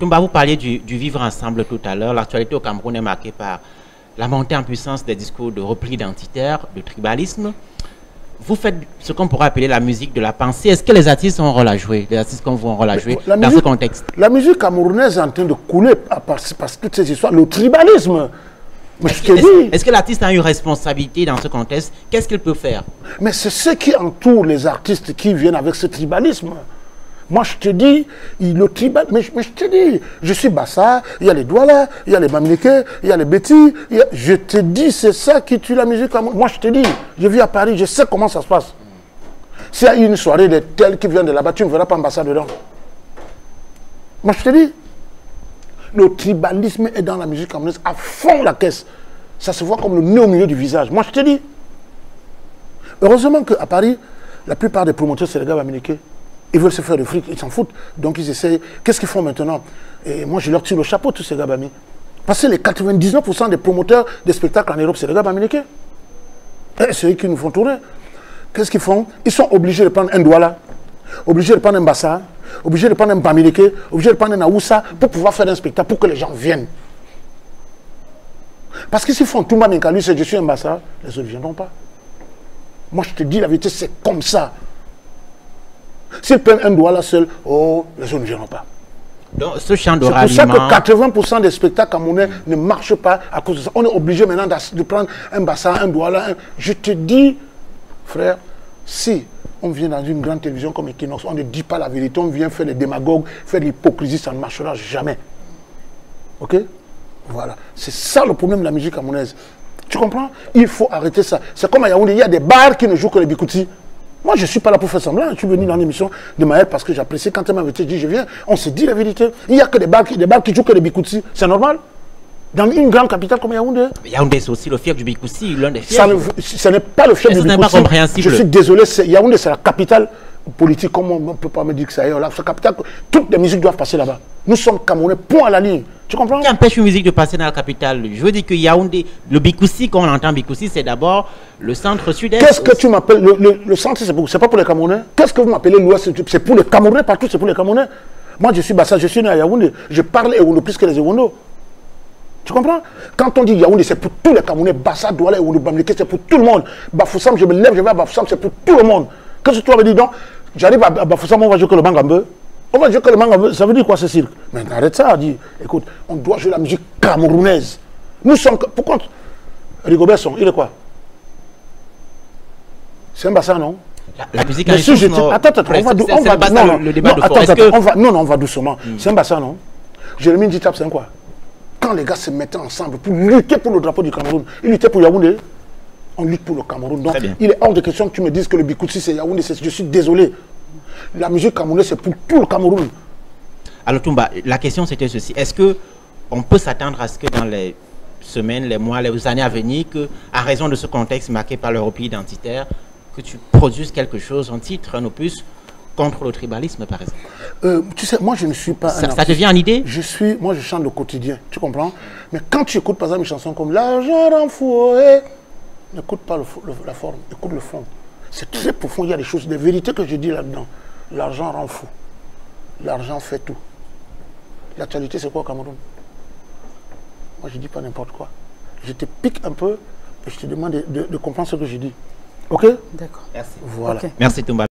Toumba, vous parliez du vivre ensemble tout à l'heure. L'actualité au Cameroun est marquée par la montée en puissance des discours de repli identitaire, de tribalisme. Vous faites ce qu'on pourrait appeler la musique de la pensée. Est-ce que les artistes ont un rôle à jouer, les artistes comme vous ont un rôle à jouer dans ce contexte? La musique camerounaise est en train de couler parce que toutes ces histoires, le tribalisme. Est-ce que l'artiste a une responsabilité dans ce contexte? Qu'est-ce qu'il peut faire? Mais c'est ce qui entoure les artistes qui viennent avec ce tribalisme. Moi, je te dis, le tribal, mais je te dis, je suis Bassa, il y a les Douala, il y a les Bamileke, il y a les Betty. Je te dis, c'est ça qui tue la musique. Moi, je te dis, je vis à Paris, je sais comment ça se passe. S'il y a une soirée de tels qui viennent de là-bas, tu ne verras pas Bassa dedans. Moi, je te dis, le tribalisme est dans la musique camerounaise à fond la caisse. Ça se voit comme le nez au milieu du visage. Moi, je te dis. Heureusement qu'à Paris, la plupart des promoteurs, c'est les gars Bamileke. Ils veulent se faire de fric, ils s'en foutent. Donc ils essayent. Qu'est-ce qu'ils font maintenant? Et moi, je leur tire le chapeau, tous ces gars Bami. Parce que les 99% des promoteurs des spectacles en Europe, c'est les gars Bamileke. C'est eux qui nous font tourner. Qu'est-ce qu'ils font? Ils sont obligés de prendre un Douala, obligés de prendre un Bassa, obligés de prendre un Bamileke, obligés de prendre un Aoussa pour pouvoir faire un spectacle, pour que les gens viennent. Parce que s'ils font Toumba Minkalu, c'est je suis un Bassa, les autres ne viendront pas. Moi, je te dis la vérité, c'est comme ça. S'ils prennent un doigt là seul, oh, les autres ne viendront pas. Donc, ce champ de c'est pour ça que 80% des spectacles camerounais ne marchent pas à cause de ça. On est obligé maintenant de prendre un bassin, un doigt là. Je te dis, frère, si on vient dans une grande télévision comme Equinox, on ne dit pas la vérité, on vient faire les démagogues, faire l'hypocrisie, ça ne marchera jamais. Ok? Voilà. C'est ça le problème de la musique camerounaise. Tu comprends? Il faut arrêter ça. C'est comme à Yaoundé, il y a des bars qui ne jouent que les bikoutis. Moi, je ne suis pas là pour faire semblant. Je suis venu dans l'émission de Maël parce que j'apprécie. Quand elle m'avait dit, je viens, on s'est dit la vérité. Il n'y a que des bars qui jouent que les bikoutis. C'est normal? Dans une grande capitale comme Yaoundé. Yaoundé, c'est aussi le fief du bikoussi, l'un des fiefs. Ce n'est pas le fief du bikoussi. Ce n'est pas compréhensible. Je suis désolé, Yaoundé, c'est la capitale politique. Comme on ne peut pas me dire que c'est ailleurs. C'est la capitale. Toutes les musiques doivent passer là-bas. Nous sommes Camerounais, point à la ligne. Tu comprends? Qui empêche une musique de passer dans la capitale? Je veux dire que Yaoundé, le bikoussi, quand on entend bikoussi, c'est d'abord le centre-sud-est. Qu'est-ce que tu m'appelles? Le centre, c'est pas pour les Camerounais. Qu'est-ce que vous m'appelez l'ouest? C'est pour les Camerounais, partout, c'est pour les Camerounais. Moi, je suis Bassa, je suis né à Yaoundé. Je parle Ewondo plus que les Ewondo. Tu comprends? Quand on dit Yaoundé, c'est pour tous les Camerounais. Bassa, Douala, Ewondo, Bamileke, c'est pour tout le monde. Bafoussam, je me lève, je vais à Bafoussam, c'est pour tout le monde. Qu'est-ce que tu avais dit donc? J'arrive à Bafoussam, on va jouer que le Bangambe. On va jouer que le Bangambe. Ça veut dire quoi ce cirque? Mais arrête ça, dit. Écoute, on doit jouer la musique camerounaise. Nous sommes. Pourquoi? Rigobert Song, il est quoi? C'est un bassin, non? La musique mais si attends, on va doucement. C'est un bassin, non? Jérémy Nditap, c'est quoi? Quand les gars se mettaient ensemble pour lutter pour le drapeau du Cameroun, ils luttaient pour Yaoundé. On lutte pour le Cameroun. Donc, il est hors de question que tu me dises que le Bikoutsi, c'est Yaoundé. Je suis désolé. La musique camerounaise, c'est pour tout le Cameroun. Alors, Toumba, la question c'était ceci. Est-ce qu'on peut s'attendre à ce que dans les semaines, les mois, les années à venir, à raison de ce contexte marqué par le repli identitaire, que tu produises quelque chose, un titre, un opus, contre le tribalisme, par exemple? Tu sais, moi, je ne suis pas ça te vient en idée? Moi, je chante le quotidien, tu comprends? Mais quand tu écoutes, par exemple, une chanson comme « L'argent rend fou », n'écoute pas la forme, écoute le fond. C'est très profond, il y a des choses, des vérités que je dis là-dedans. L'argent rend fou. L'argent fait tout. L'actualité, c'est quoi au Cameroun? Moi, je ne dis pas n'importe quoi. Je te pique un peu et je te demande de comprendre ce que je dis. Ok? D'accord. Merci. Voilà. Okay. Merci, Toumba.